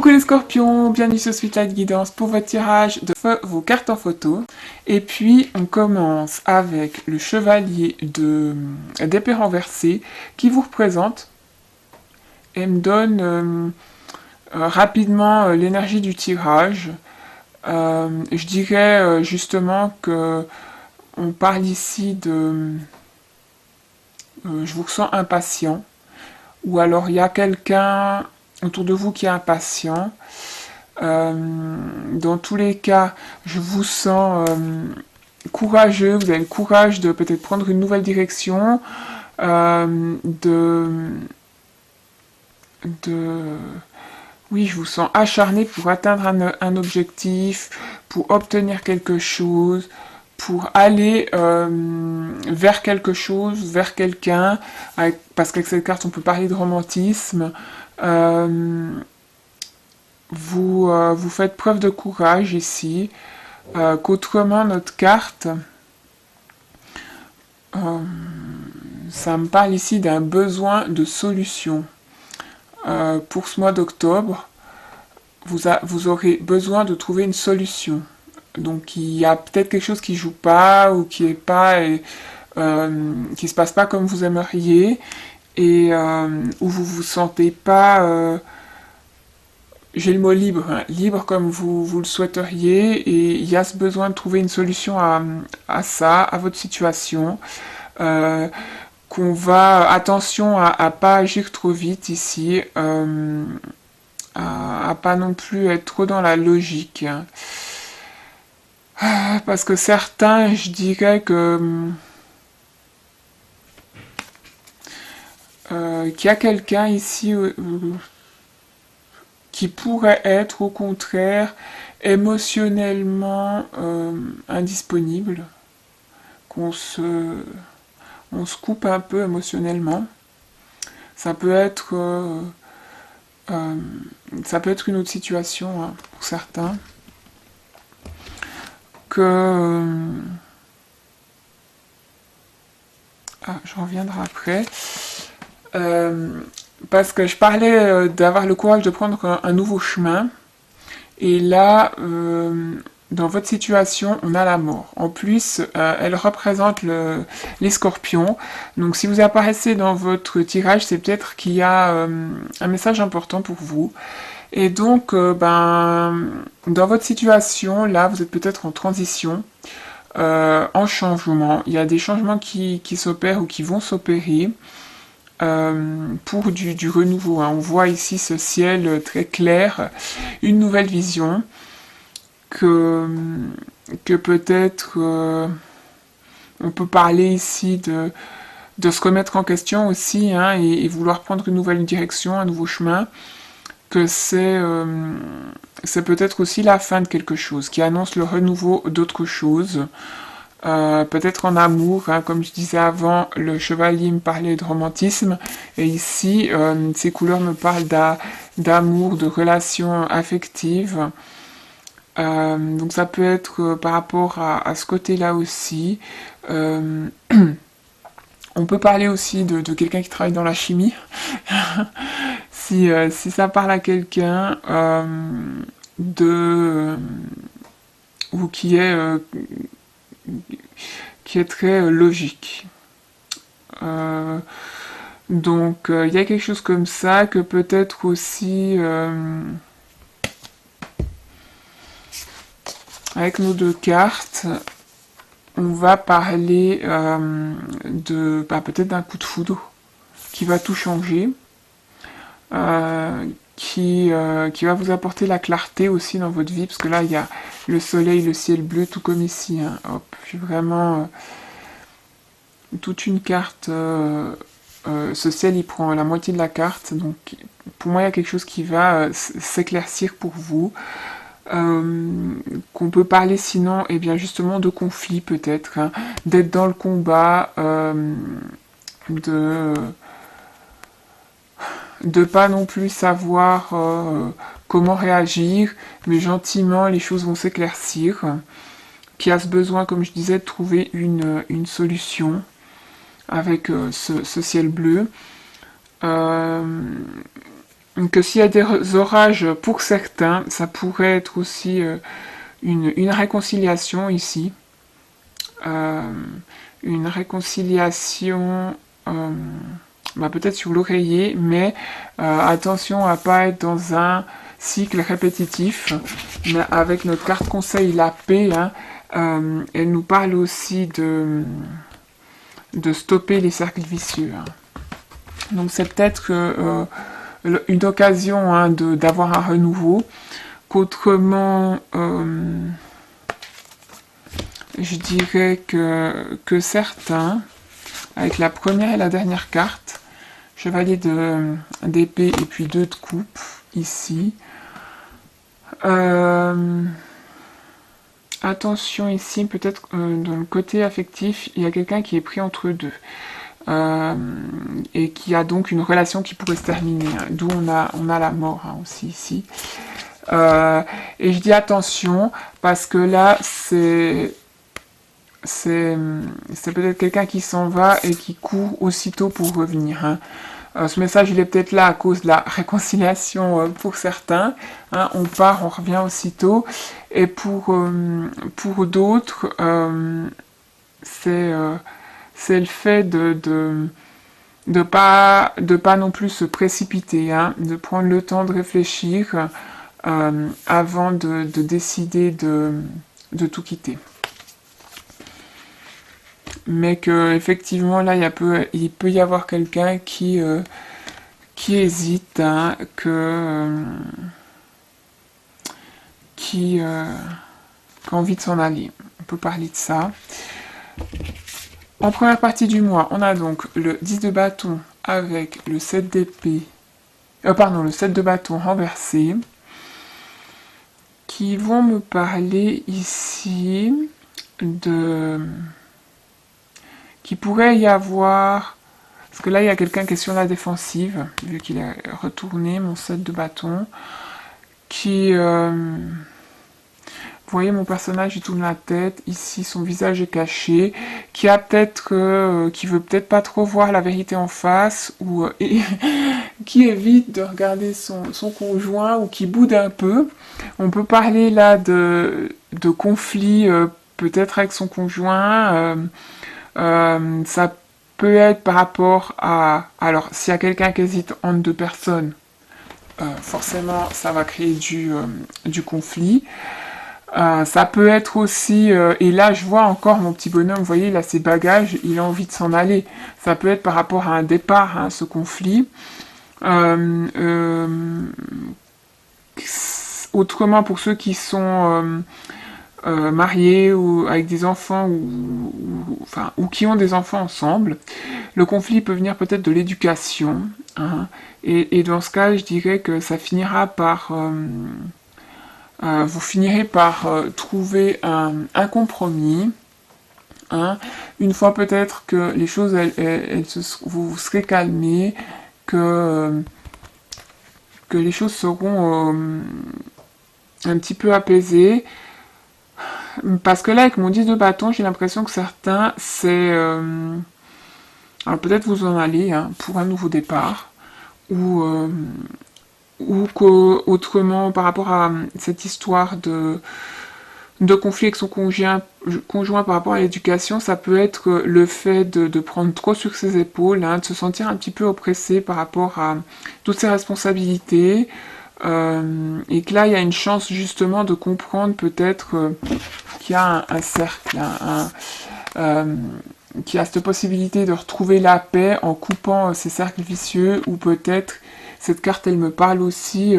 Coucou les scorpions, bienvenue sur Sweetlight Guidance pour votre tirage de vos cartes en photo. Et puis on commence avec le chevalier d'épée renversée qui vous représente et me donne rapidement l'énergie du tirage. Je dirais justement que on parle ici de je vous ressens impatient, ou alors il y a quelqu'un autour de vous qui est impatient. Dans tous les cas, je vous sens courageux, vous avez le courage de peut-être prendre une nouvelle direction, oui, je vous sens acharné pour atteindre un objectif, pour obtenir quelque chose, pour aller vers quelque chose, vers quelqu'un, parce qu'avec cette carte on peut parler de romantisme. Vous faites preuve de courage ici, qu'autrement notre carte, ça me parle ici d'un besoin de solution. Pour ce mois d'octobre, vous aurez besoin de trouver une solution. Donc il y a peut-être quelque chose qui joue pas ou qui est pas, qui se passe pas comme vous aimeriez, et où vous vous sentez pas, j'ai le mot libre, hein, libre comme vous le souhaiteriez, et il y a ce besoin de trouver une solution à ça, à votre situation. Qu'on va, attention à pas agir trop vite ici, à pas non plus être trop dans la logique. Parce que certains, je dirais que qu'il y a quelqu'un ici qui pourrait être au contraire émotionnellement indisponible, on se coupe un peu émotionnellement. Ça peut être une autre situation, hein, pour certains, que je reviendrai après. Parce que je parlais d'avoir le courage de prendre un nouveau chemin, et là, dans votre situation, on a la mort. En plus, elle représente les scorpions. Donc si vous apparaissez dans votre tirage, c'est peut-être qu'il y a un message important pour vous. Et donc, dans votre situation, là, vous êtes peut-être en transition, en changement. Il y a des changements qui s'opèrent ou qui vont s'opérer. Pour du renouveau, hein. On voit ici ce ciel très clair, une nouvelle vision, que peut-être on peut parler ici de se remettre en question aussi, hein, et vouloir prendre une nouvelle direction, un nouveau chemin, que c'est peut-être aussi la fin de quelque chose, qui annonce le renouveau d'autre chose. Peut-être en amour, hein, comme je disais avant, le chevalier me parlait de romantisme, et ici, ces couleurs me parlent d'amour, de relations affectives. Donc ça peut être par rapport à ce côté-là aussi. On peut parler aussi de quelqu'un qui travaille dans la chimie. si ça parle à quelqu'un ou qui est très logique. Donc il y a quelque chose comme ça, que peut-être aussi avec nos deux cartes, on va parler peut-être d'un coup de foudre qui va tout changer, qui va vous apporter la clarté aussi dans votre vie, parce que là il y a le soleil, le ciel bleu, tout comme ici, hein. Hop, j'ai vraiment toute une carte. Ce ciel il prend la moitié de la carte, donc pour moi il y a quelque chose qui va s'éclaircir pour vous. Qu'on peut parler sinon, et bien justement de conflit peut-être, hein, d'être dans le combat, de pas non plus savoir comment réagir, mais gentiment les choses vont s'éclaircir, qui a ce besoin, comme je disais, de trouver une solution avec ce ciel bleu. que s'il y a des orages pour certains, ça pourrait être aussi une réconciliation ici. Euh, une réconciliation peut-être sur l'oreiller, mais attention à pas être dans un cycle répétitif. Mais avec notre carte conseil, la paix, hein, elle nous parle aussi de stopper les cercles vicieux. Hein. Donc c'est peut-être une occasion hein, d'avoir un renouveau, qu'autrement, je dirais que certains, avec la première et la dernière carte, chevalier d'épée et puis 2 de coupe, ici. Attention ici, peut-être dans le côté affectif, il y a quelqu'un qui est pris entre deux. Et qui a donc une relation qui pourrait se terminer. Hein. D'où on a la mort hein, aussi ici. Et je dis attention, parce que là, c'est peut-être quelqu'un qui s'en va et qui court aussitôt pour revenir. Hein. Ce message, il est peut-être là à cause de la réconciliation pour certains. Hein, on part, on revient aussitôt. Et pour d'autres, c'est le fait de pas non plus se précipiter, hein, de prendre le temps de réfléchir avant de décider de tout quitter. Mais que effectivement là il peut y avoir quelqu'un qui hésite, hein, qui a envie de s'en aller. On peut parler de ça. En première partie du mois, on a donc le 10 de bâton avec le 7 d'épée, le 7 de bâton renversé, qui vont me parler ici qu'il pourrait y avoir, parce que là il y a quelqu'un qui est sur la défensive, vu qu'il est retourné, mon 7 de bâton, qui... vous voyez mon personnage, il tourne la tête, ici son visage est caché, qui veut peut-être pas trop voir la vérité en face, ou qui évite de regarder son conjoint, ou qui boude un peu. On peut parler là de conflit peut-être avec son conjoint, ça peut être par rapport à... Alors, s'il y a quelqu'un qui hésite entre 2 personnes, forcément, ça va créer du conflit. Ça peut être aussi... et là, je vois encore mon petit bonhomme, vous voyez, il a ses bagages, il a envie de s'en aller. Ça peut être par rapport à un départ, hein, ce conflit. Autrement, pour ceux qui sont... mariés ou avec des enfants ou qui ont des enfants ensemble, le conflit peut venir peut-être de l'éducation. Hein, et dans ce cas, je dirais que ça finira par... vous finirez par trouver un compromis. Hein, une fois peut-être que les choses, vous serez calmés, que les choses seront un petit peu apaisées. Parce que là, avec mon 10 de bâton, j'ai l'impression que certains, c'est... alors peut-être vous en allez hein, pour un nouveau départ, ou qu'autrement, par rapport à cette histoire de conflit avec son conjoint par rapport à l'éducation, ça peut être le fait de prendre trop sur ses épaules, hein, de se sentir un petit peu oppressé par rapport à toutes ses responsabilités, et que là, il y a une chance justement de comprendre peut-être qu'il y a un cercle, qu'il y a cette possibilité de retrouver la paix en coupant ces cercles vicieux, ou peut-être, cette carte, elle me parle aussi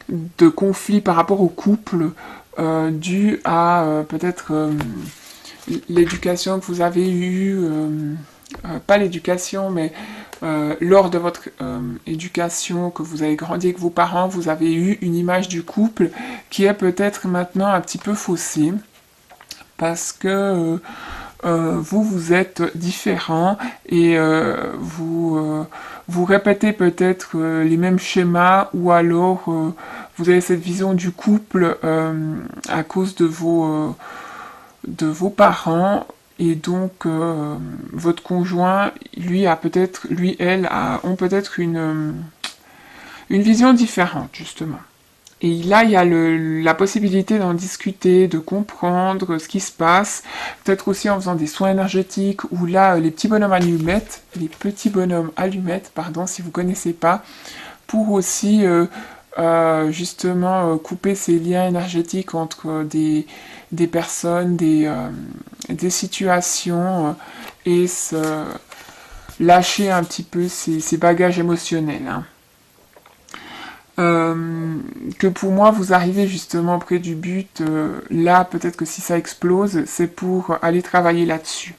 de conflits par rapport au couple, dû à peut-être l'éducation que vous avez eue, pas l'éducation, mais lors de votre éducation, que vous avez grandi avec vos parents, vous avez eu une image du couple qui est peut-être maintenant un petit peu faussée, parce que vous êtes différents et vous répétez peut-être les mêmes schémas, ou alors vous avez cette vision du couple à cause de vos parents, et donc votre conjoint, lui, ont peut-être une une vision différente, justement. Et là, il y a la possibilité d'en discuter, de comprendre ce qui se passe, peut-être aussi en faisant des soins énergétiques, ou là, les petits bonhommes allumettes, pardon, si vous connaissez pas, pour aussi justement couper ces liens énergétiques entre des personnes, des situations, et lâcher un petit peu ces bagages émotionnels. Hein. Que pour moi vous arrivez justement près du but, là peut-être que si ça explose, c'est pour aller travailler là-dessus.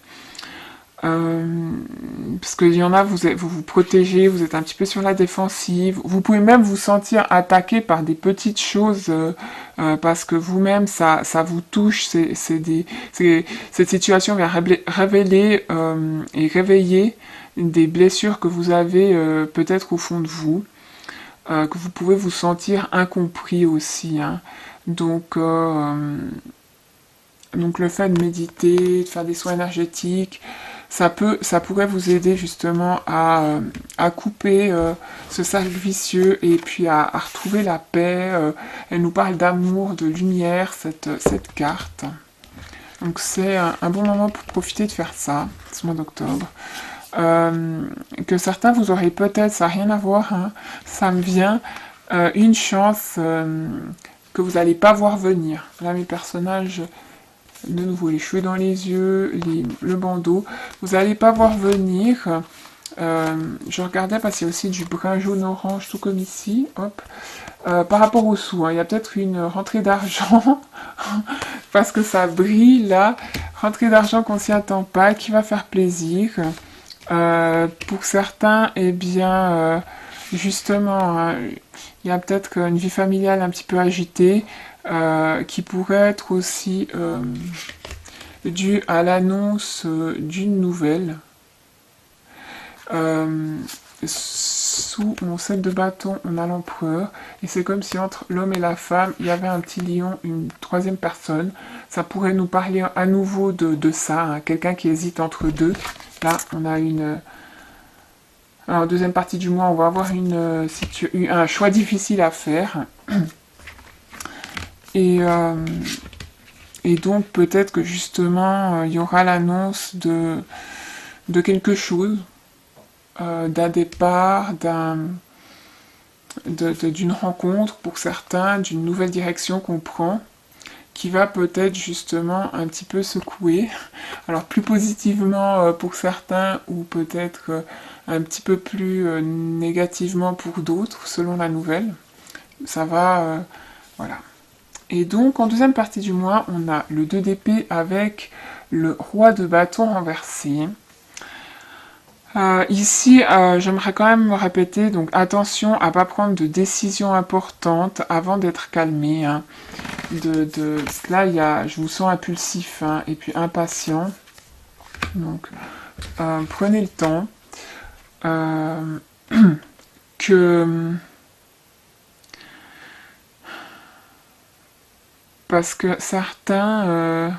Parce qu'il y en a, vous protégez, vous êtes un petit peu sur la défensive, vous pouvez même vous sentir attaqué par des petites choses parce que vous-même ça vous touche, cette situation vient révéler et réveiller des blessures que vous avez peut-être au fond de vous. Que vous pouvez vous sentir incompris aussi. Hein. Donc le fait de méditer, de faire des soins énergétiques, ça pourrait vous aider justement à couper ce cercle vicieux et puis à retrouver la paix. Elle nous parle d'amour, de lumière, cette carte. Donc c'est un bon moment pour profiter de faire ça, ce mois d'octobre. Que certains vous aurez peut-être, ça n'a rien à voir, hein, ça me vient, une chance que vous n'allez pas voir venir. Là, mes personnages, de nouveau, les cheveux dans les yeux, le bandeau, vous n'allez pas voir venir. Je regardais parce qu'il y a aussi du brun jaune orange, tout comme ici, hop. Par rapport aux sous, hein, il y a peut-être une rentrée d'argent, parce que ça brille là, rentrée d'argent qu'on s'y attend pas, qui va faire plaisir. Pour certains, eh bien, justement, hein, il y a peut-être une vie familiale un petit peu agitée qui pourrait être aussi due à l'annonce d'une nouvelle. Sous mon 7 de bâton, on a l'empereur, et c'est comme si entre l'homme et la femme, il y avait un petit lion, une troisième personne. Ça pourrait nous parler à nouveau de ça, hein, quelqu'un qui hésite entre deux. Là, on a alors, deuxième partie du mois, on va avoir un choix difficile à faire. Et donc, peut-être que justement, il y aura l'annonce de quelque chose, d'un départ, d'une rencontre pour certains, d'une nouvelle direction qu'on prend, qui va peut-être justement un petit peu secouer. Alors plus positivement pour certains ou peut-être un petit peu plus négativement pour d'autres selon la nouvelle. Ça va, voilà. Et donc en deuxième partie du mois, on a le 2 d'épée avec le roi de bâton renversé. Ici, j'aimerais quand même me répéter, donc attention à ne pas prendre de décisions importantes avant d'être calmé. Hein. Là, je vous sens impulsif hein, et puis impatient. Donc, prenez le temps. Parce que certains...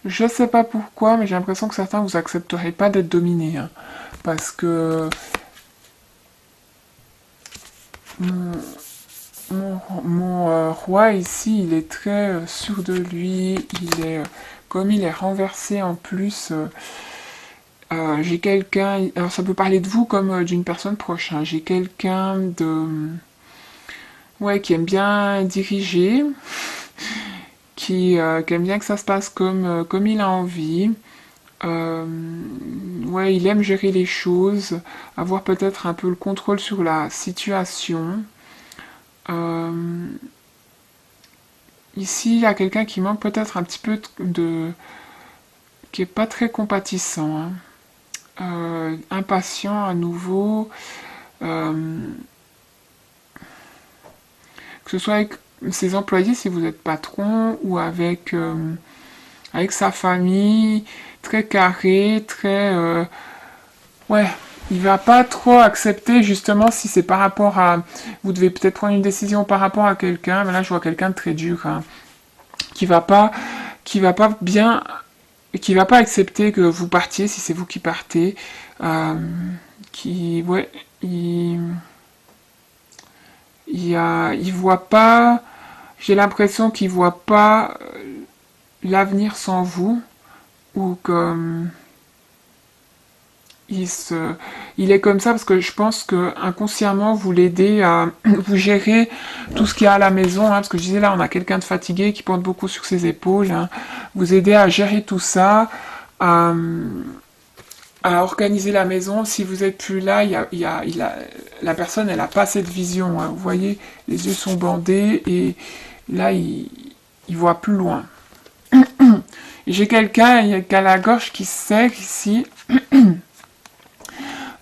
je sais pas pourquoi, mais j'ai l'impression que certains vous accepteraient pas d'être dominés. Hein, parce que... Mon roi ici, il est très sûr de lui, comme il est renversé en plus, j'ai quelqu'un, alors ça peut parler de vous comme d'une personne proche, hein, j'ai quelqu'un qui aime bien diriger, qui aime bien que ça se passe comme il a envie, il aime gérer les choses, avoir peut-être un peu le contrôle sur la situation. Ici, il y a quelqu'un qui manque peut-être un petit peu qui est pas très compatissant, hein. Impatient à nouveau, que ce soit avec ses employés si vous êtes patron ou avec sa famille, très carré, très il va pas trop accepter justement si c'est par rapport à... Vous devez peut-être prendre une décision par rapport à quelqu'un, mais là je vois quelqu'un de très dur, hein, qui va pas accepter que vous partiez si c'est vous qui partez, ouais, il voit pas, j'ai l'impression qu'il voit pas l'avenir sans vous, ou comme il est comme ça parce que je pense que inconsciemment vous l'aidez à vous gérer tout ce qu'il y a à la maison, hein, parce que je disais là on a quelqu'un de fatigué qui porte beaucoup sur ses épaules, hein, vous aider à gérer tout ça, à, à organiser la maison. Si vous êtes plus là, la personne elle a pas cette vision, hein, vous voyez, les yeux sont bandés et là il voit plus loin. J'ai quelqu'un qui a la gorge qui se serre ici.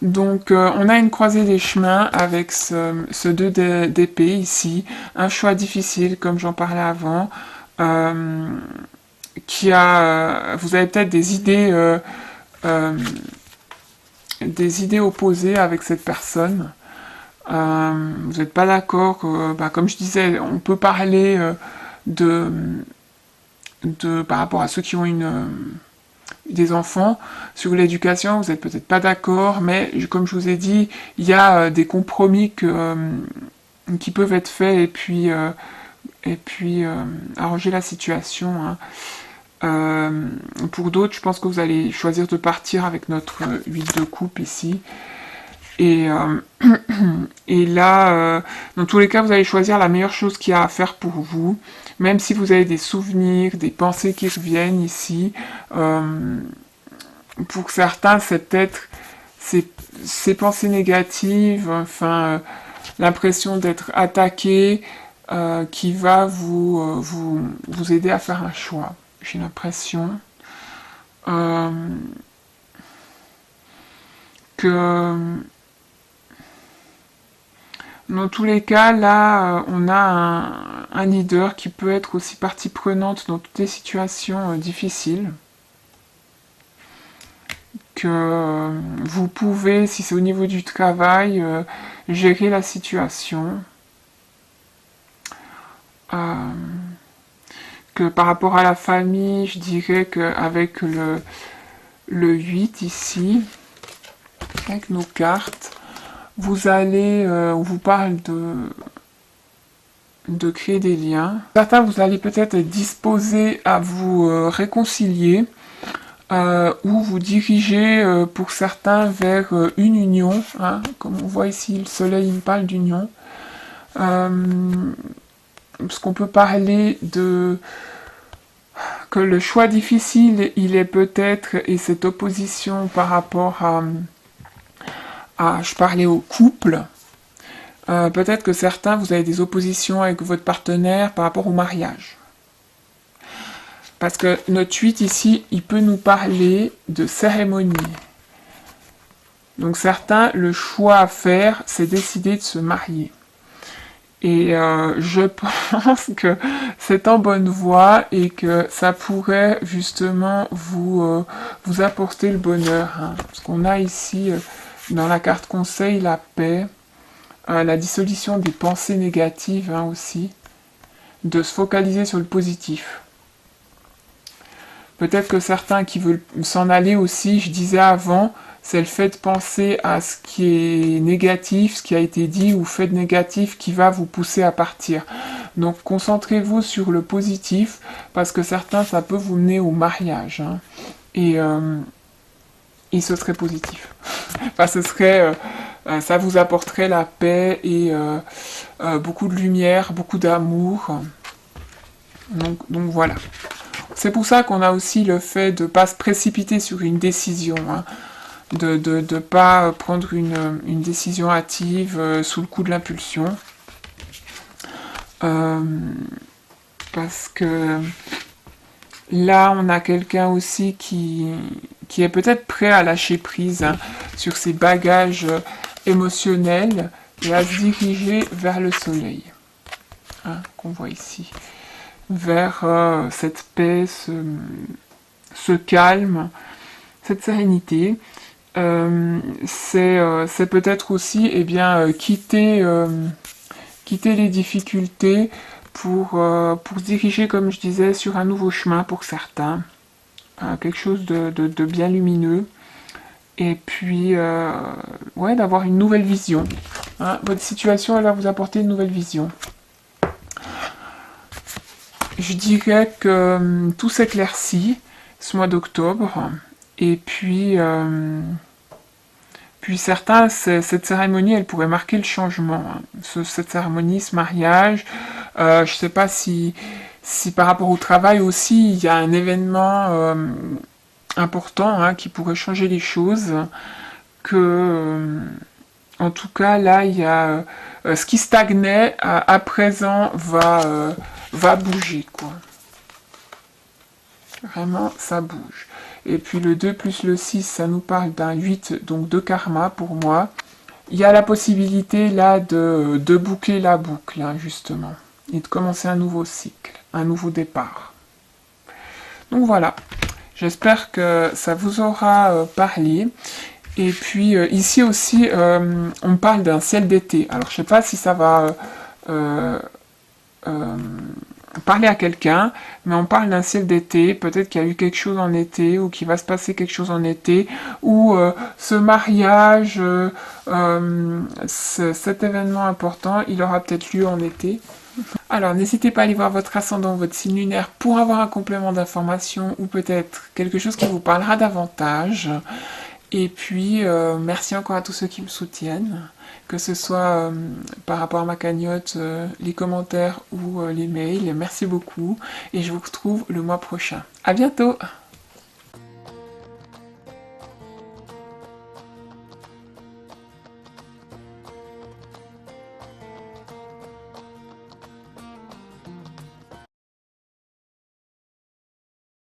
Donc, on a une croisée des chemins avec ce 2 d'épée ici, un choix difficile, comme j'en parlais avant, vous avez peut-être des idées opposées avec cette personne. Vous n'êtes pas d'accord, comme je disais, on peut parler par rapport à ceux qui ont des enfants, sur l'éducation, vous n'êtes peut-être pas d'accord, mais comme je vous ai dit, il y a des compromis qui peuvent être faits et puis arranger la situation. Hein. Pour d'autres, je pense que vous allez choisir de partir avec notre huile de coupe ici. Et, et là, dans tous les cas, vous allez choisir la meilleure chose qu'il y a à faire pour vous, même si vous avez des souvenirs, des pensées qui reviennent ici. Pour certains, c'est peut-être ces pensées négatives, enfin, l'impression d'être attaqué, qui va vous aider à faire un choix. J'ai l'impression que dans tous les cas, là, on a un leader qui peut être aussi partie prenante dans toutes les situations difficiles. Que vous pouvez, si c'est au niveau du travail, gérer la situation. Que par rapport à la famille, je dirais qu'avec le 8 ici, avec nos cartes, vous allez, on vous parle de créer des liens. Certains, vous allez peut-être être disposés à vous réconcilier, ou vous diriger pour certains vers une union, hein, comme on voit ici, le soleil il me parle d'union. Parce qu'on peut parler que le choix difficile, il est peut-être, et cette opposition par rapport je parlais au couple, peut-être que certains, vous avez des oppositions avec votre partenaire par rapport au mariage. Parce que notre 8 ici, il peut nous parler de cérémonie. Donc certains, le choix à faire, c'est décider de se marier. Et je pense que c'est en bonne voie et que ça pourrait justement vous apporter le bonheur. Hein. Parce qu'on a ici, dans la carte conseil, la paix, la dissolution des pensées négatives, hein, aussi, de se focaliser sur le positif. Peut-être que certains qui veulent s'en aller aussi, je disais avant, c'est le fait de penser à ce qui est négatif, ce qui a été dit, ou fait de négatif qui va vous pousser à partir. Donc concentrez-vous sur le positif, parce que certains, ça peut vous mener au mariage. Hein, et ce serait positif. Enfin, ça vous apporterait la paix et beaucoup de lumière, beaucoup d'amour. Donc voilà. C'est pour ça qu'on a aussi le fait de ne pas se précipiter sur une décision, hein, de ne pas prendre une décision hâtive sous le coup de l'impulsion. Parce que là, on a quelqu'un aussi qui est peut-être prêt à lâcher prise, hein, sur ses bagages émotionnels et à se diriger vers le soleil, hein, qu'on voit ici. Vers cette paix, ce calme, cette sérénité. C'est peut-être aussi quitter les difficultés pour se diriger, comme je disais, sur un nouveau chemin pour certains. Quelque chose de bien lumineux. Et puis, ouais, d'avoir une nouvelle vision. Hein. Votre situation, elle va vous apporter une nouvelle vision. Je dirais que tout s'éclaircit ce mois d'octobre. Et puis, certains, cette cérémonie, elle pourrait marquer le changement. Hein. Cette cérémonie, ce mariage, je ne sais pas si par rapport au travail aussi, il y a un événement important hein, qui pourrait changer les choses, en tout cas, là, il y a ce qui stagnait à présent va bouger, quoi. Vraiment, ça bouge. Et puis le 2 plus le 6, ça nous parle d'un 8, donc de karma pour moi. Il y a la possibilité là de boucler la boucle, hein, justement, et de commencer un nouveau cycle, un nouveau départ. Donc voilà, j'espère que ça vous aura parlé. Et puis ici aussi, on parle d'un ciel d'été. Alors je sais pas si ça va parler à quelqu'un, mais on parle d'un ciel d'été. Peut-être qu'il y a eu quelque chose en été, ou qu'il va se passer quelque chose en été, ou ce mariage, cet événement important, il aura peut-être lieu en été. Alors, n'hésitez pas à aller voir votre ascendant, votre signe lunaire pour avoir un complément d'information ou peut-être quelque chose qui vous parlera davantage. Et puis, merci encore à tous ceux qui me soutiennent, que ce soit par rapport à ma cagnotte, les commentaires ou les mails. Merci beaucoup et je vous retrouve le mois prochain. À bientôt!